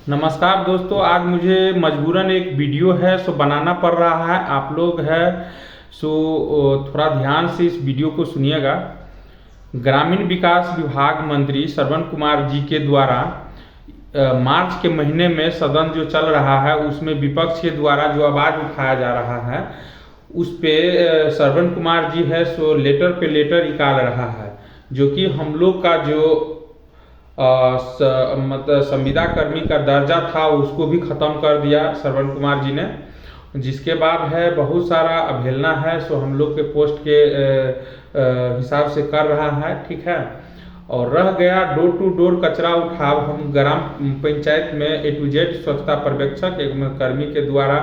नमस्कार दोस्तों, आज मुझे मजबूरन एक वीडियो है सो बनाना पड़ रहा है। आप लोग है सो थोड़ा ध्यान से इस वीडियो को सुनिएगा। ग्रामीण विकास विभाग मंत्री श्रवण कुमार जी के द्वारा मार्च के महीने में सदन जो चल रहा है उसमें विपक्ष के द्वारा जो आवाज़ उठाया जा रहा है उस पे श्रवण कुमार जी है सो लेटर पे लेटर निकाल रहा है, जो कि हम लोग का जो मतलब संविदा कर्मी का दर्जा था उसको भी ख़त्म कर दिया श्रवण कुमार जी ने। जिसके बाद है बहुत सारा अवहेलना है सो हम लोग के पोस्ट के हिसाब से कर रहा है, ठीक है। और रह गया डोर टू डोर कचरा उठाव। हम ग्राम पंचायत में A to Z स्वच्छता पर्यवेक्षक एक कर्मी के द्वारा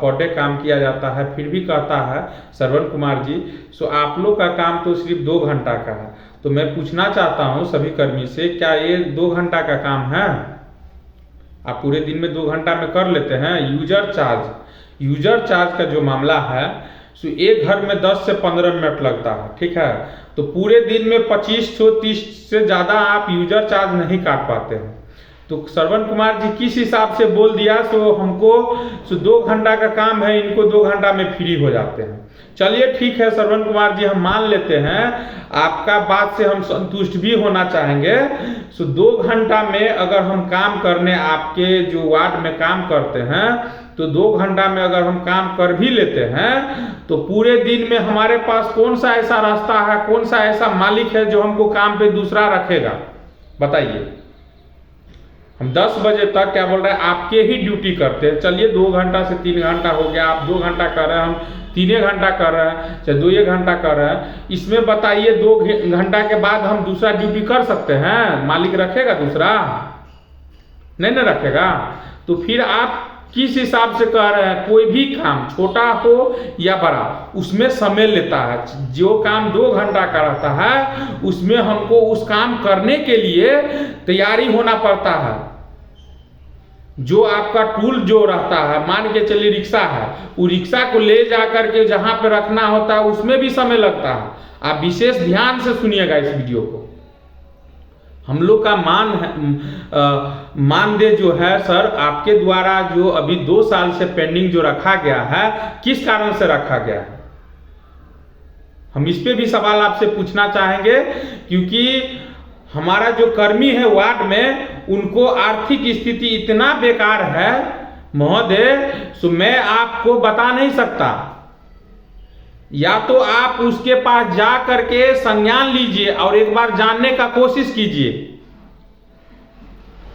पर डे काम किया जाता है, फिर भी कहता है श्रवण कुमार जी सो आप लोग का काम तो सिर्फ 2 घंटा का है। तो मैं पूछना चाहता हूं सभी कर्मी से, क्या ये 2 घंटा का काम है? आप पूरे दिन में 2 घंटा में कर लेते हैं? यूजर चार्ज का जो मामला है सो एक घर में 10 से 15 मिनट लगता है, ठीक है। तो पूरे दिन में 25-30 से ज़्यादा आप यूजर चार्ज नहीं काट पाते हैं। तो श्रवण कुमार जी किस हिसाब से बोल दिया सो हमको 2 घंटा का काम है, इनको 2 घंटा में फ्री हो जाते हैं। चलिए ठीक है श्रवण कुमार जी, हम मान लेते हैं, आपका बात से हम संतुष्ट भी होना चाहेंगे। 2 घंटा में अगर हम काम करने आपके जो वार्ड में काम करते हैं तो 2 घंटा में अगर हम काम कर भी लेते हैं तो पूरे दिन में हमारे पास कौन सा ऐसा रास्ता है, कौन सा ऐसा मालिक है जो हमको काम पे दूसरा रखेगा? बताइए। हम 10 बजे तक क्या बोल रहे हैं आपके ही ड्यूटी करते हैं। चलिए 2 घंटा से 3 घंटा हो गया, आप 2 घंटा कर रहे हैं, हम 3 घंटा कर रहे हैं, चाहे 2 घंटा कर रहे हैं। इसमें बताइए 2 घंटा के बाद हम दूसरा ड्यूटी कर सकते हैं? मालिक रखेगा दूसरा? नहीं ना रखेगा। तो फिर आप किस हिसाब से कह रहे हैं कोई भी काम छोटा हो या बड़ा उसमें समय लेता है। जो काम 2 घंटा का रहता है उसमें हमको उस काम करने के लिए तैयारी होना पड़ता है। जो आपका टूल जो रहता है, मान के चलिए रिक्शा है, वो रिक्शा को ले जा करके जहां पे रखना होता है उसमें भी समय लगता है। आप विशेष ध्यान से सुनिएगा इस वीडियो को। हम लोग का मानदेय जो है सर आपके द्वारा जो अभी 2 साल से पेंडिंग जो रखा गया है, किस कारण से रखा गया है? हम इस पे भी सवाल आपसे पूछना चाहेंगे, क्योंकि हमारा जो कर्मी है वार्ड में उनको आर्थिक स्थिति इतना बेकार है महोदय, सो मैं आपको बता नहीं सकता। या तो आप उसके पास जा करके संज्ञान लीजिए और एक बार जानने का कोशिश कीजिए।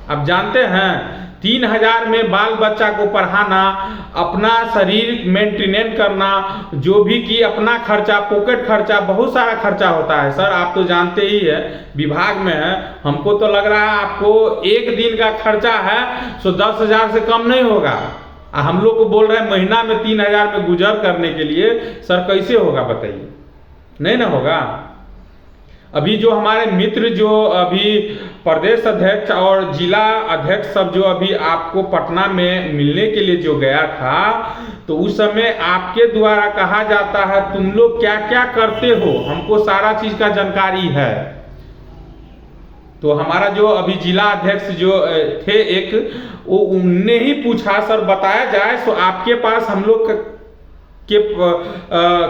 अब जानते हैं 3000 में बाल बच्चा को पढ़ाना, अपना शरीर मेंटेनेंस करना, जो भी कि अपना खर्चा, पॉकेट खर्चा, बहुत सारा खर्चा होता है सर। आप तो जानते ही है, विभाग में है। हमको तो लग रहा है आपको एक दिन का खर्चा है सो 10,000 से कम नहीं होगा। हम लोग को बोल रहे हैं महीना में 3000 में गुजर करने के लिए। सर कैसे होगा बताइए? नहीं ना होगा। अभी जो हमारे मित्र जो अभी प्रदेश अध्यक्ष और जिला अध्यक्ष सब जो अभी आपको पटना में मिलने के लिए जो गया था, तो उस समय आपके द्वारा कहा जाता है तुम लोग क्या क्या करते हो, हमको सारा चीज का जानकारी है। तो हमारा जो अभी जिला अध्यक्ष जो थे एक, वो उनने ही पूछा सर बताया जाए तो आपके पास हम लोग के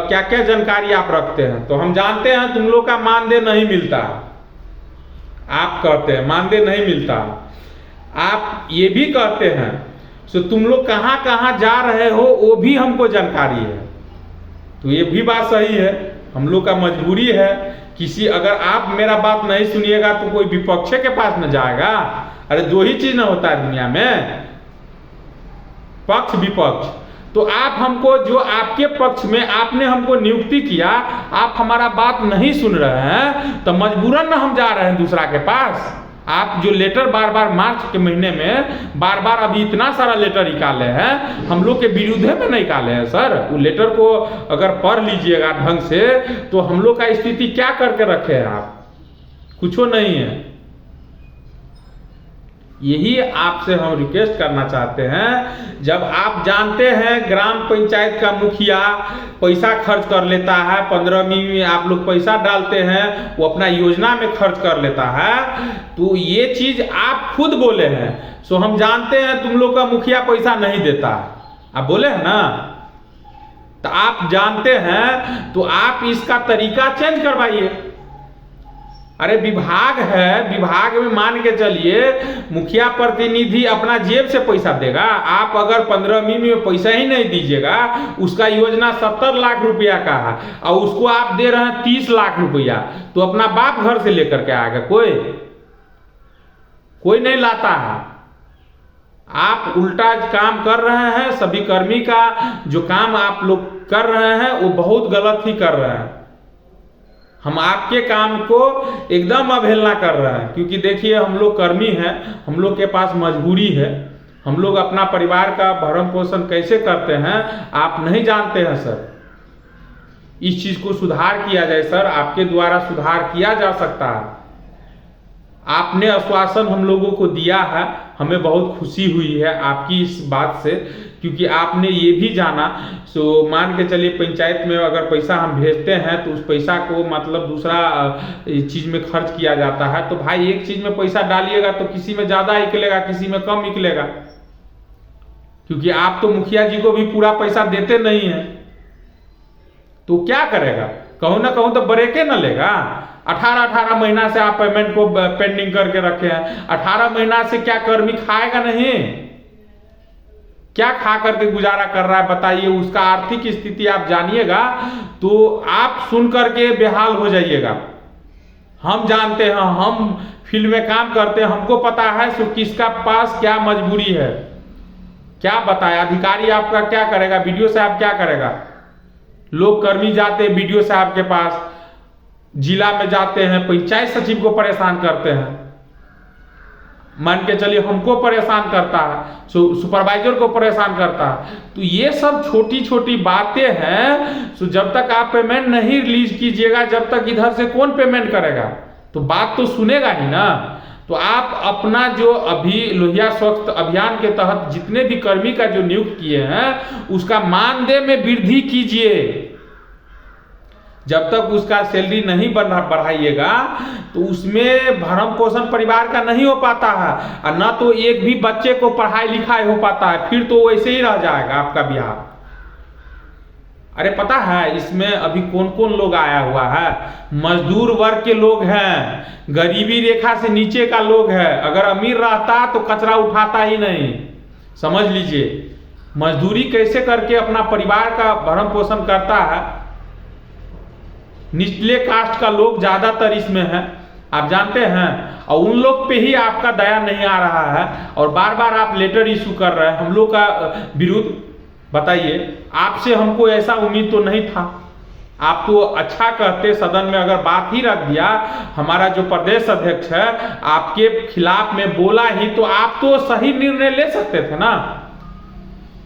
क्या क्या जानकारी आप रखते हैं। तो हम जानते हैं तुम लोग का मानदेय नहीं मिलता। आप कहते हैं मानदेय नहीं मिलता। आप ये भी कहते हैं सो तुम लोग कहाँ कहाँ जा रहे हो वो भी हमको जानकारी है। तो ये भी बात सही है, हम लोग का मजबूरी है। किसी अगर आप मेरा बात नहीं सुनिएगा तो कोई विपक्ष के पास न जाएगा। अरे 2 ही चीज ना होता है दुनिया में, पक्ष विपक्ष। तो आप हमको जो आपके पक्ष में आपने हमको नियुक्ति किया, आप हमारा बात नहीं सुन रहे हैं तो मजबूरन ना हम जा रहे हैं दूसरा के पास। आप जो लेटर बार बार मार्च के महीने में बार बार अभी इतना सारा लेटर निकाले हैं, हम लोग के विरुद्ध में नहीं निकाले हैं सर। वो लेटर को अगर पढ़ लीजिएगा ढंग से तो हम लोग का स्थिति क्या करके रखे हैं आप? कुछ नहीं है। यही आपसे हम रिक्वेस्ट करना चाहते हैं। जब आप जानते हैं ग्राम पंचायत का मुखिया पैसा खर्च कर लेता है, 15वीं में आप लोग पैसा डालते हैं, वो अपना योजना में खर्च कर लेता है, तो ये चीज आप खुद बोले हैं। सो हम जानते हैं तुम लोग का मुखिया पैसा नहीं देता, आप बोले हैं ना, तो आप जानते हैं तो आप इसका तरीका चेंज करवाइए। अरे विभाग है, विभाग में मान के चलिए मुखिया प्रतिनिधि अपना जेब से पैसा देगा। आप अगर 15वीं में पैसा ही नहीं दीजिएगा, उसका योजना 70 लाख रुपया का है और उसको आप दे रहे हैं 30 लाख रुपया, तो अपना बाप घर से लेकर के आएगा? कोई नहीं लाता है। आप उल्टा काम कर रहे हैं। सभी कर्मी का जो काम आप लोग कर रहे हैं वो बहुत गलत ही कर रहे हैं। हम आपके काम को एकदम अवहेलना कर रहे हैं, क्योंकि देखिए हम लोग कर्मी हैं, हम लोग के पास मजबूरी है, हम लोग अपना परिवार का भरण पोषण कैसे करते हैं आप नहीं जानते हैं सर। इस चीज को सुधार किया जाए सर, आपके द्वारा सुधार किया जा सकता है। आपने आश्वासन हम लोगों को दिया है, हमें बहुत खुशी हुई है आपकी इस बात से, क्योंकि आपने ये भी जाना। सो मान के चलिए पंचायत में अगर पैसा हम भेजते हैं तो उस पैसा को मतलब दूसरा चीज में खर्च किया जाता है। तो भाई एक चीज में पैसा डालिएगा तो किसी में ज्यादा निकलेगा, किसी में कम निकलेगा, क्योंकि आप तो मुखिया जी को भी पूरा पैसा देते नहीं है। तो क्या करेगा, कहूं ना कहूं तो ब्रेके न लेगा। 18 महीना से आप पेमेंट को पेंडिंग करके रखे हैं। 18 महीना से क्या कर्मी खाएगा नहीं? क्या खा करके गुजारा कर रहा है बताइए? उसका आर्थिक स्थिति आप जानिएगा तो आप सुन करके बेहाल हो जाइएगा। हम जानते हैं, हम फील्ड में काम करते हैं, हमको पता है सो किसका पास क्या मजबूरी है। क्या बताए अधिकारी आपका क्या करेगा, वीडियो साहब क्या करेगा? लोग कर्मी जाते हैं वीडियो साहब के पास, जिला में जाते हैं, पंचायत सचिव को परेशान करते हैं, मान के चलिए हमको परेशान करता है, सुपरवाइजर को परेशान करता है। तो ये सब छोटी छोटी बातें हैं। तो जब तक आप पेमेंट नहीं रिलीज कीजिएगा, जब तक इधर से कौन पेमेंट करेगा? तो बात तो सुनेगा ही ना। तो आप अपना जो अभी लोहिया स्वच्छ अभियान के तहत जितने भी कर्मी का जो नियुक्त किए हैं उसका मानदेय में वृद्धि कीजिए। जब तक उसका सैलरी नहीं बढ़ाइएगा तो उसमें भरण पोषण परिवार का नहीं हो पाता है, और ना तो एक भी बच्चे को पढ़ाई लिखाई हो पाता है, फिर तो वैसे ही रह जाएगा आपका बिहार। अरे पता है इसमें अभी कौन कौन लोग आया हुआ है? मजदूर वर्ग के लोग हैं, गरीबी रेखा से नीचे का लोग है। अगर अमीर रहता तो कचरा उठाता ही नहीं। समझ लीजिए मजदूरी कैसे करके अपना परिवार का भरण पोषण करता है। निचले कास्ट का लोग ज्यादातर इसमें है, आप जानते हैं, और उन लोग पे ही आपका दया नहीं आ रहा है और बार बार आप लेटर इशू कर रहे हैं हम लोग का विरुद्ध। बताइए, आपसे हमको ऐसा उम्मीद तो नहीं था। आप तो अच्छा कहते, सदन में अगर बात ही रख दिया, हमारा जो प्रदेश अध्यक्ष है आपके खिलाफ में बोला ही, तो आप तो सही निर्णय ले सकते थे ना।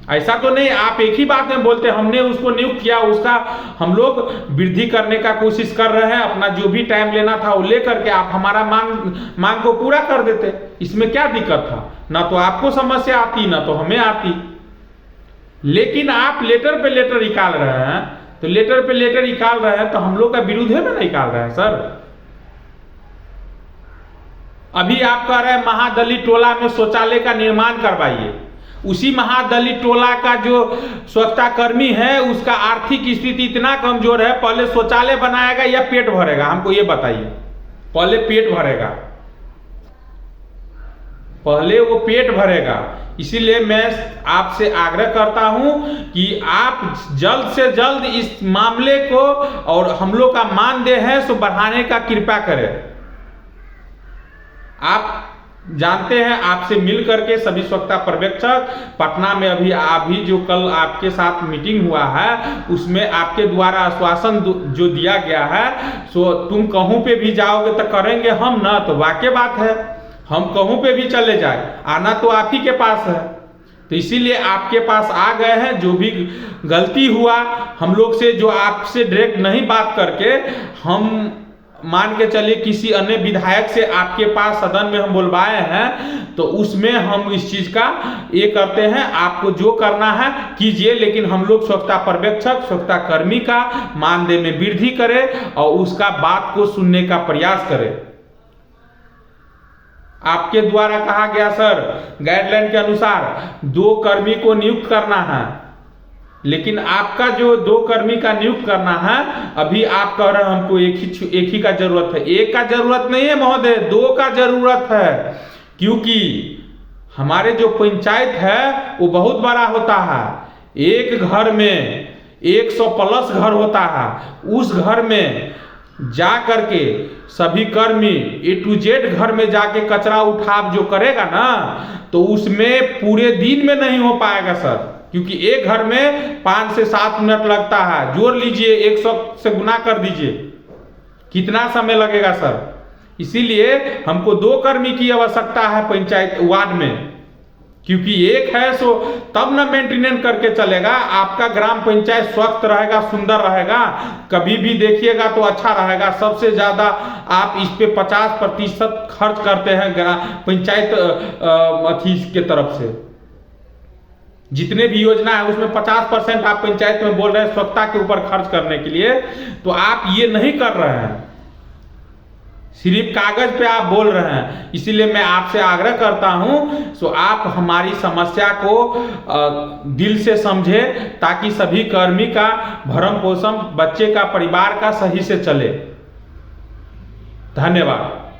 ऐसा तो नहीं आप एक ही बात में बोलते हमने उसको नियुक्त किया, उसका हम लोग वृद्धि करने का कोशिश कर रहे हैं, अपना जो भी टाइम लेना था वो लेकर के आप हमारा मांग को पूरा कर देते। इसमें क्या दिक्कत था? ना तो आपको समस्या आती ना तो हमें आती। लेकिन आप लेटर पे लेटर निकाल रहे हैं, तो लेटर पे लेटर निकाल रहे हैं तो हम लोग का विरोध में निकाल रहे हैं सर। अभी आप कह रहे हैं महादलित टोला में शौचालय का निर्माण करवाइए। उसी महादलित टोला का जो स्वच्छता कर्मी है उसका आर्थिक स्थिति इतना कमजोर है, पहले शौचालय बनाएगा या पेट भरेगा? हमको ये बताइए। पहले पेट भरेगा, पहले वो पेट भरेगा। इसीलिए मैं आपसे आग्रह करता हूं कि आप जल्द से जल्द इस मामले को और हम लोग का मानदेय है सो बढ़ाने का कृपा करें। आप जानते हैं आपसे मिल करके सभी स्वच्छता पर्यवेक्षक पटना में अभी जो कल आपके साथ मीटिंग हुआ है उसमें आपके द्वारा आश्वासन जो दिया गया है, सो तुम कहूं पे भी जाओगे तो करेंगे हम ना, तो वाकई बात है, हम कहूं पे भी चले जाए, आना तो आप ही के पास है। तो इसीलिए आपके पास आ गए हैं। जो भी गलती हुआ हम लोग से, जो आपसे डायरेक्ट नहीं बात करके हम मान के चलिए किसी अन्य विधायक से आपके पास सदन में हम बुलवाए हैं, तो उसमें हम इस चीज का ये करते हैं, आपको जो करना है कीजिए, लेकिन हम लोग स्वच्छता पर्यवेक्षक, स्वच्छता कर्मी का मानदेय में वृद्धि करें और उसका बात को सुनने का प्रयास करें। आपके द्वारा कहा गया सर गाइडलाइन के अनुसार 2 कर्मी को नियुक्त करना है, लेकिन आपका जो 2 कर्मी का नियुक्त करना है, अभी आप कह रहे हैं हमको एक ही का जरूरत है। एक का जरूरत नहीं है महोदय, 2 का जरूरत है, क्योंकि हमारे जो पंचायत है वो बहुत बड़ा होता है। एक घर में 100 प्लस घर होता है। उस घर में जा करके सभी कर्मी A to Z घर में जाके कचरा उठाव जो करेगा ना, तो उसमें पूरे दिन में नहीं हो पाएगा सर, क्योंकि एक घर में 5 से 7 मिनट लगता है। जोड़ लीजिए, 100 से गुना कर दीजिए, कितना समय लगेगा सर। इसीलिए हमको 2 कर्मी की आवश्यकता है पंचायत वार्ड में, क्योंकि एक है सो तब ना मेंटेनेंस करके चलेगा। आपका ग्राम पंचायत स्वस्थ रहेगा, सुंदर रहेगा, कभी भी देखिएगा तो अच्छा रहेगा। सबसे ज्यादा आप इस पे 50% खर्च करते हैं पंचायत अथी के तरफ से। जितने भी योजना है उसमें 50% आप पंचायत में बोल रहे हैं स्वच्छता के ऊपर खर्च करने के लिए, तो आप ये नहीं कर रहे हैं, सिर्फ कागज पे आप बोल रहे हैं। इसीलिए मैं आपसे आग्रह करता हूं, सो आप हमारी समस्या को दिल से समझे, ताकि सभी कर्मी का भरण पोषण, बच्चे का, परिवार का सही से चले। धन्यवाद।